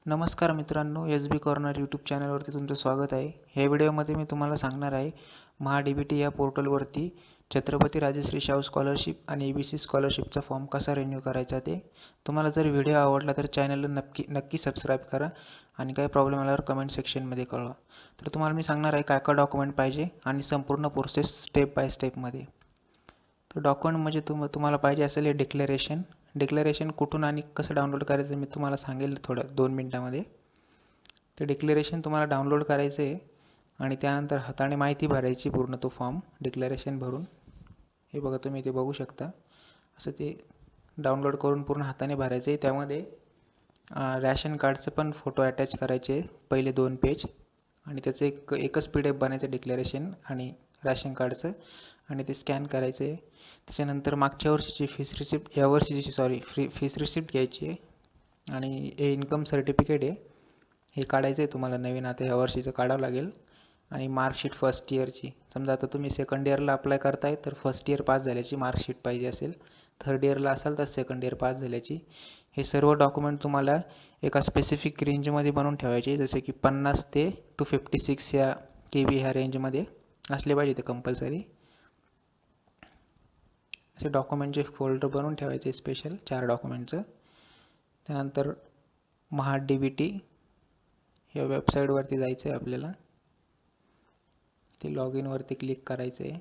नमस्कार मित्रांनो, एस बी corner YouTube चॅनलवरती तुमचं स्वागत आहे. ह्या व्हिडिओमध्ये मी तुम्हाला सांगणार आहे महा-डी-बी-टी या पोर्टलवरती छत्रपती राजश्री शाहू स्कॉलरशिप आणि EBC स्कॉलरशिपचा फॉर्म कसा रिन्यू करायचा ते. तुम्हाला जर व्हिडिओ आवडला तर चॅनलला नक्की सबस्क्राईब करा आणि काही प्रॉब्लेम आल्यावर कमेंट सेक्शनमध्ये कळवा. तर तुम्हाला मी सांगणार आहे काय काय डॉक्युमेंट पाहिजे आणि संपूर्ण प्रोसेस स्टेप बाय स्टेपमध्ये. तर डॉक्युमेंट म्हणजे तुम्हाला पाहिजे असेल हे डिक्लेरेशन कुठून आणि कसं डाउनलोड करायचं मी तुम्हाला सांगेल थोड्या 2 मिनटामध्ये. ते डिक्लेरेशन तुम्हाला डाउनलोड करायचं आहे आणि त्यानंतर हाताने माहिती भरायची पूर्ण तो फॉर्म डिक्लेरेशन भरून. हे बघा तुम्ही इथे बघू शकता. असं ते डाउनलोड करून पूर्ण हाताने भरायचं आहे. त्यामध्ये रॅशन कार्डचं पण फोटो अटॅच करायचे पहिले 2 पेज आणि त्याचं एकच PDF बनायचं डिक्लेरेशन आणि रॅशन कार्डचं आणि ते स्कॅन करायचं आहे. त्याच्यानंतर मागच्या वर्षीची फीस रिसिप्ट घ्यायची आहे आणि हे इन्कम सर्टिफिकेट आहे हे काढायचं आहे तुम्हाला नवीन आता ह्या वर्षीचं काढावं लागेल आणि मार्कशीट फर्स्ट इयरची. समजा आता तुम्ही सेकंड इयरला अप्लाय करताय तर फर्स्ट इयर पास झाल्याची मार्कशीट पाहिजे असेल, थर्ड इयरला असाल तर सेकंड इयर पास झाल्याची. हे सर्व डॉक्युमेंट तुम्हाला एका स्पेसिफिक रेंजमध्ये बनवून ठेवायचे, जसे की 50 ते 256 या KB ह्या रेंजमध्ये असले पाहिजे ते कंपल्सरी. असे डॉक्युमेंटचे फोल्डर बनवून ठेवायचे स्पेशल 4 डॉक्युमेंटचं. त्यानंतर महा-डी-बी-टी या वेबसाईटवरती जायचं आहे आपल्याला. ते लॉग इनवरती क्लिक करायचं आहे.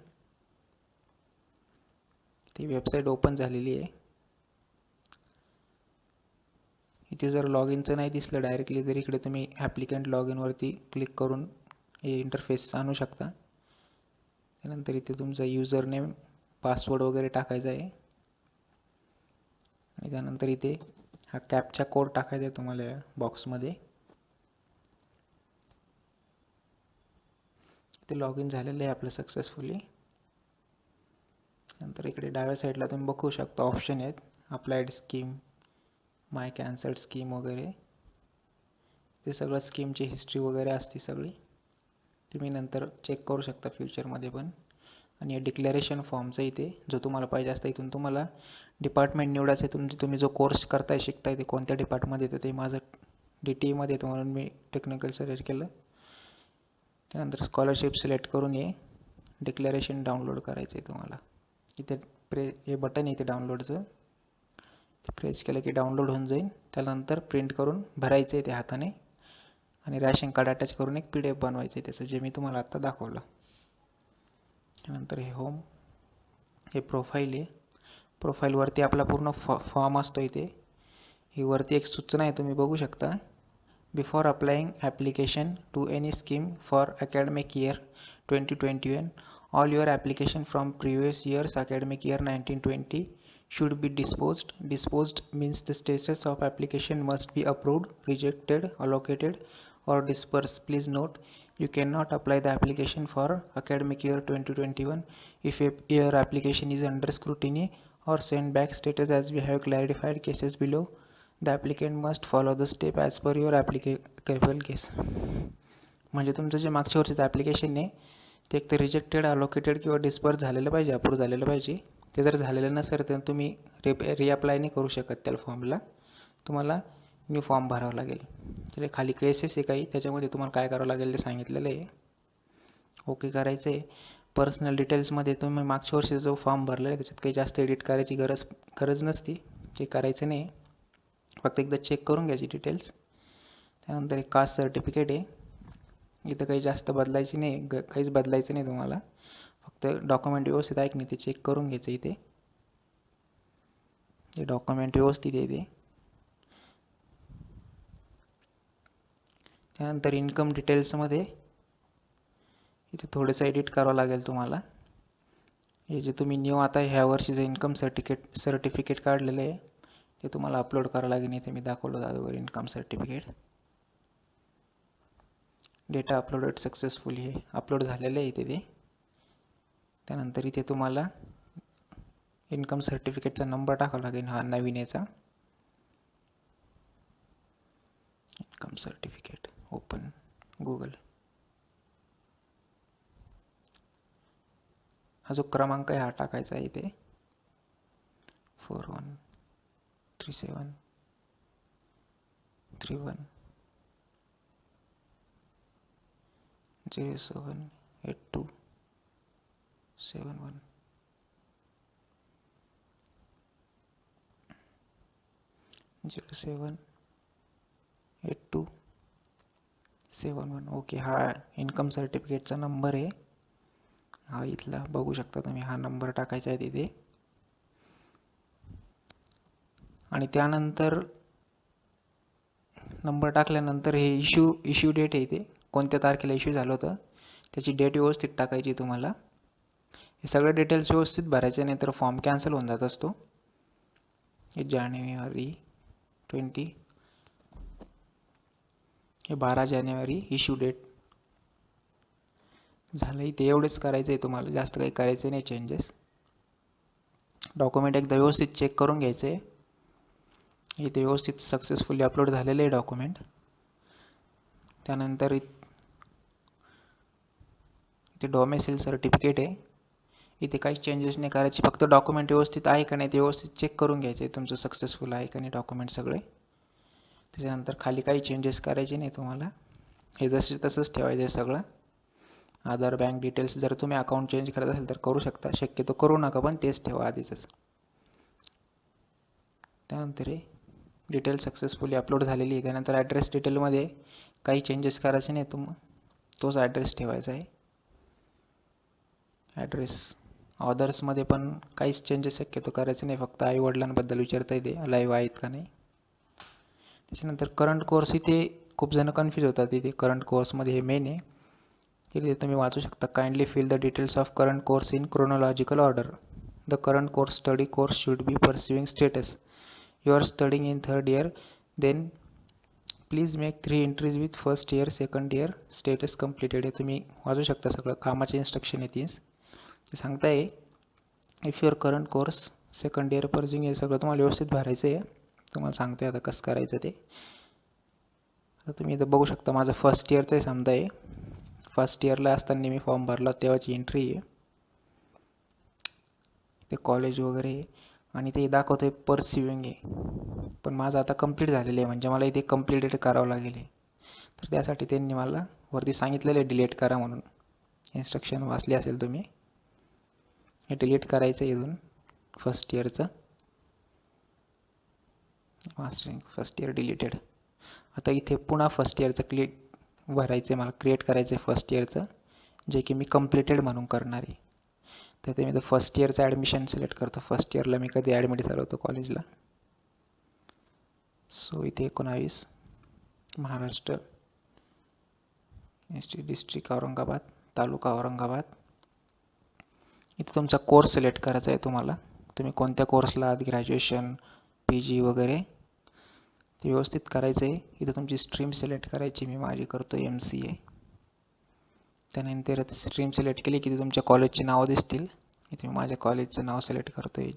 ती वेबसाईट ओपन झालेली आहे. इथे जर लॉग इनचं नाही दिसलं डायरेक्टली तर इकडे तुम्ही ॲप्लिकंट लॉग इनवरती क्लिक करून हे इंटरफेस आणू शकता. त्यानंतर इथे तुमचा युजर नेम पासवर्ड वगैरे टाकायचा आहे आणि त्यानंतर इथे हा कॅपचा कोड टाकायचा आहे तुम्हाला या बॉक्समध्ये. ते लॉग इन झालेलं आहे आपलं सक्सेसफुली. नंतर इकडे डाव्या साईडला तुम्ही बघू शकता ऑप्शन आहेत, अप्लाइड स्कीम, माय कॅन्सल्ड स्कीम वगैरे. ते सगळं स्कीमची हिस्ट्री वगैरे असते सगळी, तुम्ही नंतर चेक करू शकता फ्युचरमध्ये पण. आणि डिक्लेरेशन फॉर्मचं इथे जो तुम्हाला पाहिजे असतं इथून तुम्हाला डिपार्टमेंट निवडायचं आहे. तुम्ही जो कोर्स करताय शिकताय ते कोणत्या डिपार्टमध्ये येतं ते माझं DTE येतं म्हणून मी टेक्निकल सिलेक्ट केलं. त्यानंतर स्कॉलरशिप सिलेक्ट करून हे डिक्लेरेशन डाउनलोड करायचं आहे तुम्हाला. इथे हे बटन आहे इथे डाउनलोडचं, ते प्रेस केलं की डाउनलोड होऊन जाईल. त्यानंतर प्रिंट करून भरायचं आहे ते हाताने आणि रॅशन कार्ड अटॅच करून एक PDF बनवायचं आहे त्याचं, जे मी तुम्हाला आत्ता दाखवलं. त्यानंतर हे होम, हे प्रोफाईल आहे. प्रोफाईलवरती आपला पूर्ण फॉर्म असतो इथे. ही वरती एक सूचना आहे तुम्ही बघू शकता. Before applying application to any scheme for academic year 2021 all your application from previous year's academic year 1920 should be disposed. Disposed means the status of application must be approved, rejected, allocated or dispersed. Please note, you cannot apply the application for academic year 2021 if your application is under scrutiny or sent back status as we have clarified cases below. The applicant must follow the step as per your applicable case. म्हणजे तुमचं जे मागच्या वर्षीचं application आहे ते एक तर rejected, allocated किंवा डिस्पर्स झालेलं पाहिजे, अप्रूव्ह झालेलं पाहिजे. ते जर झालेलं नसेल तर तुम्ही रिअप्लाय नाही करू शकत त्याला फॉर्मला, तुम्हाला न्यू फॉर्म भरावा लागेल. तर खाली केसेस आहे काही, त्याच्यामध्ये तुम्हाला काय करावं लागेल ते सांगितलेलं आहे. ओके करायचं आहे. पर्सनल डिटेल्समध्ये तुम्ही मागच्या वर्षीचा जो फॉर्म भरलेला आहे त्याच्यात काही जास्त एडिट करायची गरज नसती, ते करायचं नाही. फक्त एकदा चेक करून घ्यायची डिटेल्स. त्यानंतर एक कास्ट सर्टिफिकेट आहे, इथं काही जास्त बदलायची नाही, काहीच बदलायचं नाही तुम्हाला. फक्त डॉक्युमेंट व्यवस्थित आहे की नाही ते चेक करून घ्यायचं इथे. ते डॉक्युमेंट व्यवस्थित आहे ते. त्यानंतर इन्कम डिटेल्समध्ये इथे थोडंसं एडिट करावं लागेल तुम्हाला. हे जे तुम्ही न्यू आता ह्या वर्षीचं इन्कम सर्टिफिकेट काढलेलं आहे ते तुम्हाला अपलोड करावं लागेल. इथे मी दाखवलं अगोदर income certificate. Data uploaded successfully, हे अपलोड झालेलं आहे इथे ते. त्यानंतर इथे तुम्हाला इन्कम सर्टिफिकेटचा नंबर टाकावा लागेल, हा नवीन याचा. Income certificate open Google. हा जो क्रमांक आहे हा टाकायचा आहे इथे 413731. 078271 078271. ओके, हा इन्कम सर्टिफिकेटचा नंबर आहे. हा इथला बघू शकता तुम्ही, हा नंबर टाकायचा आहे तिथे. आणि त्यानंतर नंबर टाकल्यानंतर हे इश्यू डेट आहे, इथे कोणत्या तारखेला इश्यू झालं होतं त्याची डेट व्यवस्थित टाकायची तुम्हाला. हे सगळे डिटेल्स व्यवस्थित भरायचे, नाही तर फॉर्म कॅन्सल होऊन जात असतो. हे जानेवारी 20, हे 12 जानेवारी इश्यू डेट झालं. इथे एवढेच करायचं आहे तुम्हाला, जास्त काही करायचं नाही चेंजेस. डॉक्युमेंट एकदा व्यवस्थित चेक करून घ्यायचं आहे. इथे व्यवस्थित सक्सेसफुली अपलोड झालेलं आहे डॉक्युमेंट. त्यानंतर इथे डोमेसिल सर्टिफिकेट आहे, इथे काही चेंजेस नाही करायचे, फक्त डॉक्युमेंट व्यवस्थित आहे का नाही ते व्यवस्थित चेक करून घ्यायचे आहे, तुमचं सक्सेसफुल आहे का नाही डॉक्युमेंट सगळे. त्याच्यानंतर खाली काही चेंजेस करायचे नाही तुम्हाला, हे जसे तसंच ठेवायचं आहे सगळं. आधार, बँक डिटेल्स, जर तुम्ही अकाउंट चेंज करत असेल तर करू शकता, शक्यतो करू नका, पण तेच ठेवा आधीचंच. त्यानंतर हे डिटेल सक्सेसफुली अपलोड झालेली आहे. त्यानंतर ॲड्रेस डिटेलमध्ये काही चेंजेस करायचे नाही, तोच ॲड्रेस ठेवायचा आहे. ॲड्रेस ऑदर्समध्ये पण काहीच चेंजेस शक्यतो करायचे नाही, फक्त आईवडिलांबद्दल विचारता येते लाईव्ह आहेत का नाही. त्याच्यानंतर करंट कोर्स, इथे खूप जण कन्फ्यूज होतात. इथे करंट कोर्समध्ये हे मेन आहे, तिथे तुम्ही वाचू शकता. Kindly fill the details of current course in chronological order. The current course study course should be pursuing status. You are studying in third year, then please make 3 entries with first year, second year status completed. हे तुम्ही वाचू शकता सगळं, कामाचे instruction येतील ते सांगताय. If your current course second year perceiving, हे सगळं तुम्हाला व्यवस्थित भरायचं आहे. तुम्हाला सांगतोय आता कसं करायचं ते. आता तुम्ही इथं बघू शकता, माझं फर्स्ट इयरचं आहे समजा आहे. फर्स्ट इयरला असताना मी फॉर्म भरला तेव्हाची एंट्री आहे, ते कॉलेज वगैरे, आणि ते दाखवतं आहे परसिविंग आहे. पण माझं आता कंप्लीट झालेलं आहे, म्हणजे मला इथे कंप्लीटेड करावं लागेल. तर त्यासाठी त्यांनी मला वरती सांगितलेलं आहे डिलीट करा म्हणून. इन्स्ट्रक्शन वाचली असेल तुम्ही, हे डिलीट करायचं इथून फर्स्ट इयरचं. Mastering first year deleted. आता इथे पुन्हा फर्स्ट इयरचं भरायचं आहे, मला क्रिएट करायचं आहे फर्स्ट इयरचं, जे की मी कंप्लीटेड म्हणून करणार आहे. तर ते मी फर्स्ट इयरचं ॲडमिशन सिलेक्ट करतो. फर्स्ट इयरला मी कधी ॲडमिट झालो होतो कॉलेजला. सो इथे 19 महाराष्ट्र, डिस्ट्रिक्ट औरंगाबाद, तालुका औरंगाबाद. इथे तुमचा कोर्स सिलेक्ट करायचा आहे तुम्हाला, तुम्ही कोणत्या कोर्सला आहात, ग्रॅज्युएशन, PG वगैरे ते व्यवस्थित करायचं आहे. इथं तुमची स्ट्रीम सिलेक्ट करायची, मी माझी करतो MCA. त्यानंतर स्ट्रीम सिलेक्ट केली की तुमच्या कॉलेजचे नाव दिसतील, इथे मी माझ्या कॉलेजचं नाव सिलेक्ट करतो आहे.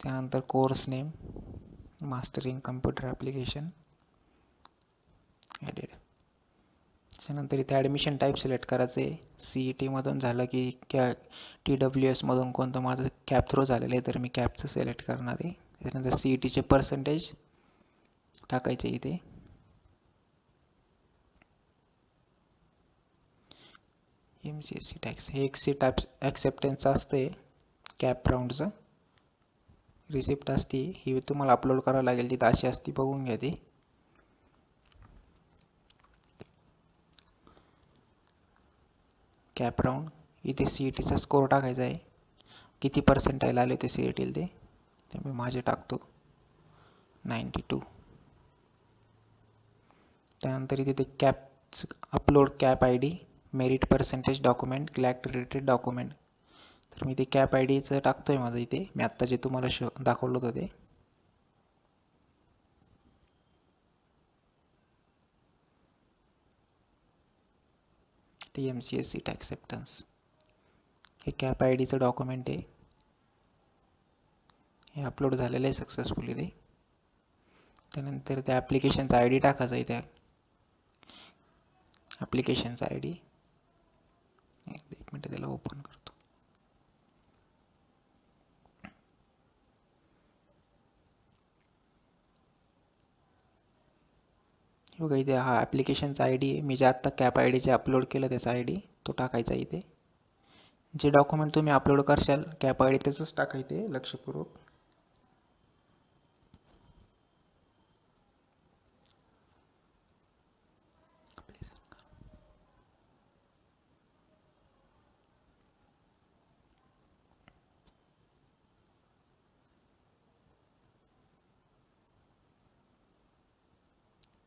त्यानंतर course name master in computer application added. त्याच्यानंतर इथे ॲडमिशन टाईप सिलेक्ट करायचं आहे. CETमधून झालं की TWSमधून कोणतं, माझं कॅप थ्रू झालेलं आहे तर मी कॅपचं सिलेक्ट करणार आहे. त्याच्यानंतर CETचे पर्सेंटेज टाकायचे इथे. MCSE टॅक्स, हे एक सीट ॲक्सेप्टन्स असते कॅप राऊंडचं, रिसिप्ट असते ही तुम्हाला अपलोड करावं लागेल, तिथं अशी असती, बघून घ्या ती. कॅप राऊंड, इथे CETचा स्कोर टाकायचा आहे, किती पर्सेंटाईल आले ते CETला ते मी माझे टाकतो 92. त्यानंतर इथे ते CAP upload CAP ID, merit percentage document, क्लॅक रिलेटेड डॉक्युमेंट. तर मी ते कॅप IDचं टाकतो आहे माझं इथे, मी आत्ता जे तुम्हाला दाखवलं होतं ते MCSE ॲक्सेप्टन्स. हे कॅप IDचं डॉक्युमेंट आहे, हे अपलोड झालेलं आहे सक्सेसफुली ते. त्यानंतर त्या ॲप्लिकेशनचा ID टाकायचा आहे, त्या ॲप्लिकेशनचा ID. एक मिनटं त्याला ओपन करतो. बघा इथे हा ॲप्लिकेशनचा आय डी आहे. मी जे आत्ता cap I D J upload केलं त्याचा आय डी तो टाकायचा इथे. जे डॉक्युमेंट तुम्ही अपलोड करशाल कॅप आय डी त्याचंच टाका इथे लक्षपूर्वक.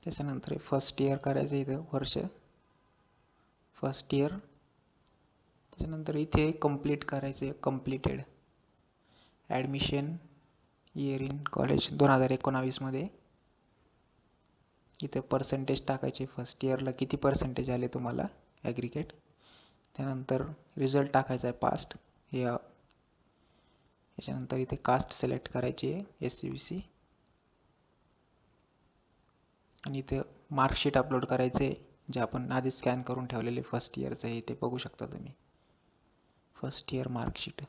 त्याच्यानंतर फर्स्ट इयर करायचं इथं वर्ष फर्स्ट इयर. त्याच्यानंतर इथे कंप्लीट करायचं आहे completed admission year in college 2019मध्ये. इथे पर्सेंटेज टाकायचे फर्स्ट इयरला किती पर्सेंटेज आले तुम्हाला ॲग्रिगेट. त्यानंतर रिझल्ट टाकायचा आहे पास्ट या. त्याच्यानंतर इथे कास्ट सिलेक्ट करायची आहे SC BC. आणि इथे मार्कशीट अपलोड करायचे आहे जे आपण आधी स्कॅन करून ठेवलेले फर्स्ट इयरचं आहे ते बघू शकता तुम्ही. फर्स्ट इयर मार्कशीट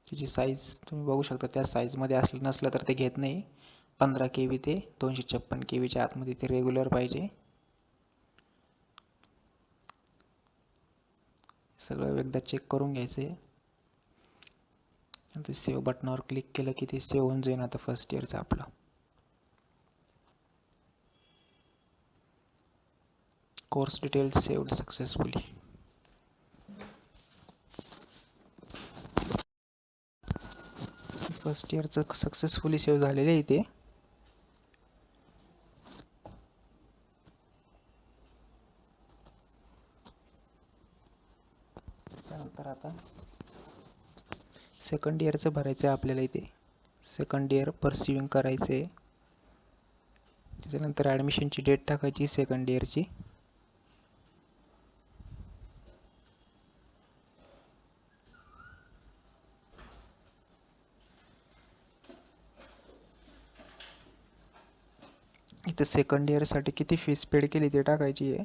त्याची साईज तुम्ही बघू शकता त्या साईजमध्ये असलं नसलं तर ते घेत नाही. 15 KB ते 256 KBच्या आतमध्ये ते रेग्युलर पाहिजे. सगळं एकदा चेक करून घ्यायचं आहे. ते सेव्ह बटनावर क्लिक केलं की ते सेव्ह होऊन जाईल आता फर्स्ट इयरचं आपलं. Course details saved successfully. फर्स्ट इयरचं सक्सेसफुली सेव्ह झालेलं आहे इथे. त्यानंतर आता सेकंड इयरचं भरायचं आहे आपल्याला इथे. सेकंड इयर परसिविंग करायचं आहे. त्याच्यानंतर ॲडमिशनची डेट टाकायची सेकंड इयरची. इथे सेकंड इयरसाठी किती फीस पेड केली ते टाकायची आहे.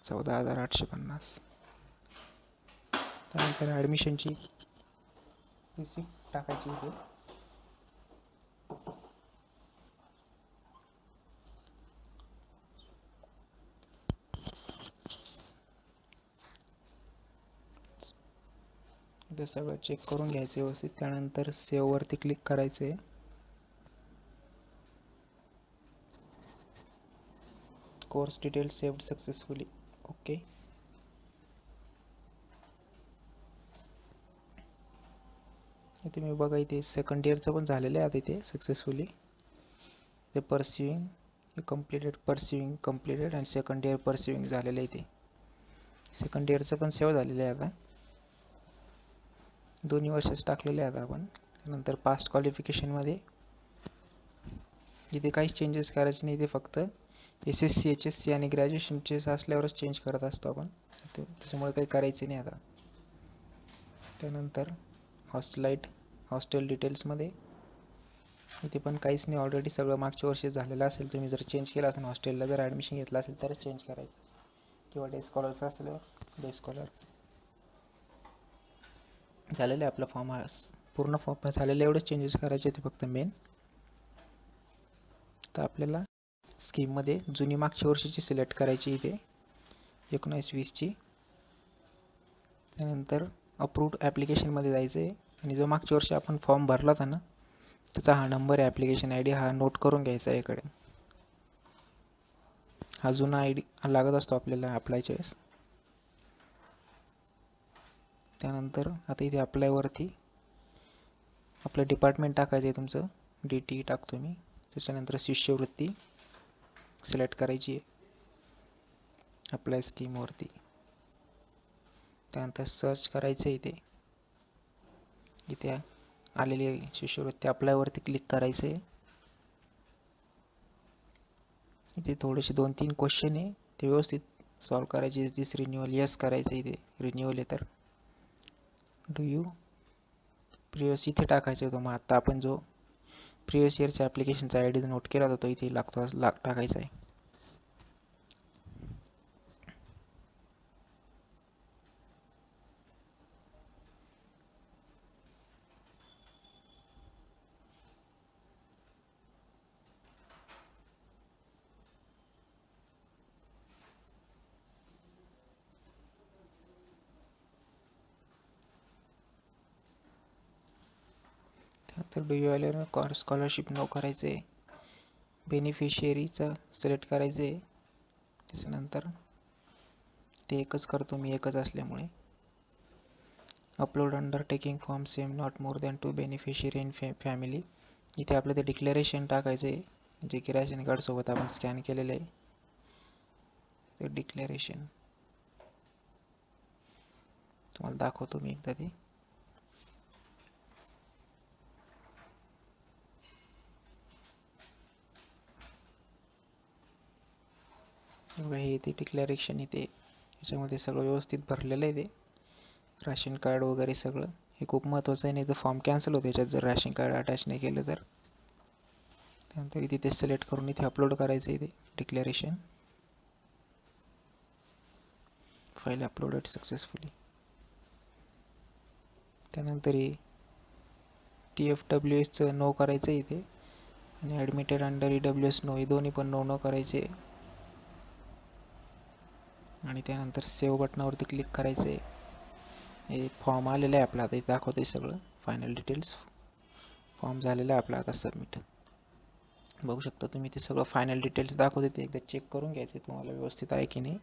14,850. त्यानंतर ॲडमिशनची रिसिप्ट टाकायची इथे. इथे सगळं चेक करून घ्यायचं व्यवस्थित. त्यानंतर सेव्हवरती क्लिक करायचं आहे. Course details saved successfully. Okay. इथे मी बघा इथे सेकंड इयरचं पण झालेलं आहे आता इथे सक्सेसफुली. ते परसिविंग कंप्लिटेड आणि सेकंड इयर परसिविंग झालेलं आहे. इथे सेकंड इयरचं पण सेव्ह झालेलं आहे आता. 2 वर्षच टाकलेले आहेत आपण. त्यानंतर पास्ट क्वालिफिकेशनमध्ये इथे काहीच चेंजेस करायचे नाही. इथे फक्त SSC HSC आणि ग्रॅज्युएशनचे असल्यावरच चेंज करत असतो आपण. त्याच्यामुळे काही करायचे नाही आता. त्यानंतर हॉस्टेल डिटेल्समध्ये इथे पण काहीच नाही. ऑलरेडी सगळं मागच्या वर्षी झालेलं असेल. तुम्ही जर चेंज केलं असेल हॉस्टेलला जर ॲडमिशन घेतलं असेल तरच चेंज करायचं. किंवा डे स्कॉलरचं असल्यावर डे स्कॉलर. झालेलं आहे आपला फॉर्म पूर्ण फॉर्म झालेलं. एवढंच चेंजेस करायचे होते फक्त मेन. तर आपल्याला स्कीममध्ये जुनी मागच्या वर्षीची सिलेक्ट करायची इथे 19-20ची. त्यानंतर अप्रूव्ड ॲप्लिकेशनमध्ये जायचं आहे आणि जो मागच्या वर्षी आपण फॉर्म भरला होता ना त्याचा हा नंबर आहे ॲप्लिकेशन ID हा नोट करून घ्यायचा आहे इकडे. हा जुना ID लागत असतो आपल्याला अप्लायच्या वेळेस. त्यानंतर आता इथे अप्लायवरती आपलं डिपार्टमेंट टाकायचं आहे तुमचं. DTE टाकतो मी. त्याच्यानंतर शिष्यवृत्ती सिलेक्ट करायची आहे अप्लाय स्कीमवरती. त्यानंतर सर्च करायचं आहे इथे आलेली शिष्यवृत्ती अप्लायवरती क्लिक करायचं आहे. इथे थोडेसे 2-3 क्वेश्चन आहे ते व्यवस्थित सॉल्व करायचे. इज दिस रिन्युअल यस करायचं इथे. रिन्युअल आहे तर डू यू प्रिवियस इथे टाकायचं होतं. मग आता आपण जो प्रिवियस इयरचा ॲप्लिकेशनचा ID नोट केला होता तो इथे टाकायचा आहे. तर do you allow scholarship no करायचे, बेनिफिशियरीचं सिलेक्ट करायचे. त्याच्यानंतर ते एकच करतो मी, एकच असल्यामुळे. Upload undertaking form same not more than 2 beneficiary in family. इथे आपलं ते डिक्लेरेशन टाकायचं आहे, जे की रॅशन कार्डसोबत आपण स्कॅन केलेलं आहे. ते डिक्लेरेशन तुम्हाला दाखवतो मी एकदा ते. हे ते डिक्लेरेशन इथे याच्यामध्ये सगळं व्यवस्थित भरलेलं आहे. ते राशन कार्ड वगैरे सगळं हे खूप महत्त्वाचं आहे, नाही तर फॉर्म कॅन्सल होतो याच्यात जर राशन कार्ड अटॅच नाही केलं तर. त्यानंतर इथे ते सिलेक्ट करून इथे अपलोड करायचं आहे. ते डिक्लेरेशन फाईल अपलोडेड सक्सेसफुली. त्यानंतर TFWSचं नो करायचं आहे इथे, आणि ॲडमिटेड अंडर EWS नो, हे दोन्ही पण नो करायचे. आणि त्यानंतर सेव्ह बटनावरती क्लिक करायचं आहे. हे फॉर्म आलेलं आहे आपला, आता इथे दाखवतं आहे सगळं फायनल डिटेल्स. फॉर्म झालेला आहे आपला आता सबमिट. बघू शकता तुम्ही ते सगळं फायनल डिटेल्स दाखवते. ते एकदा चेक करून घ्यायचे तुम्हाला व्यवस्थित आहे की नाही.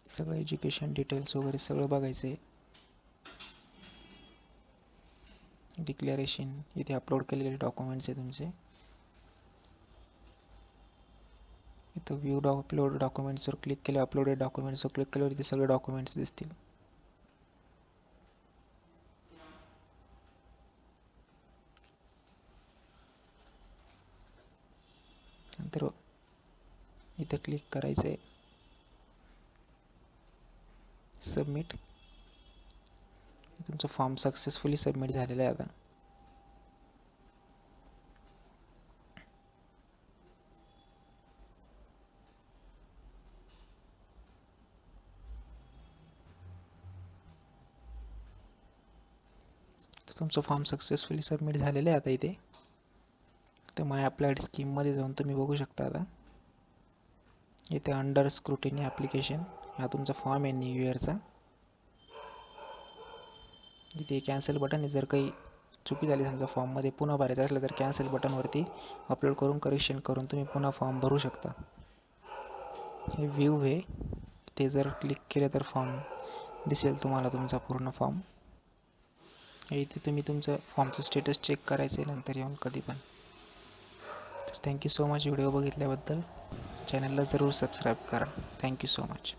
सगळं एज्युकेशन डिटेल्स वगैरे सगळं बघायचं आहे. डिक्लेरेशन इथे अपलोड केलेले डॉक्युमेंट्स आहे तुमचे. इथं व्ह्यू अपलोड डॉक्युमेंट्सवर क्लिक केले, अपलोडेड डॉक्युमेंट्सवर क्लिक केल्यावर इथे सगळे डॉक्युमेंट्स दिसतील. नंतर इथं क्लिक करायचं आहे सबमिट. तुमचा फॉर्म सक्सेसफुली सबमिट झालेला आहे आता. तुमचा फॉर्म सक्सेसफुली सबमिट झालेला आहे आता इथे. तर माय अप्लाइड स्कीममध्ये जाऊन तुम्ही बघू शकता आता इथे अंडर स्क्रुटिनी ॲप्लिकेशन हा तुमचा फॉर्म आहे न्यू इयरचा. इथे कॅन्सल बटन आहे. जर काही चुकी झाली समजा फॉर्ममध्ये पुन्हा भरायचं असलं तर कॅन्सल बटनवरती अपलोड करून करेक्शन करून तुम्ही पुन्हा फॉर्म भरू शकता. हे व्ह्यू आहे, ते जर क्लिक केलं तर फॉर्म दिसेल तुम्हाला तुमचा पूर्ण फॉर्म. इथे तुम्ही तुमचं फॉर्मचं स्टेटस चेक करायचं आहे नंतर येऊन कधी पण. तर थँक्यू सो मच व्हिडिओ बघितल्याबद्दल. चॅनलला जरूर सबस्क्राईब करा. Thank you so much.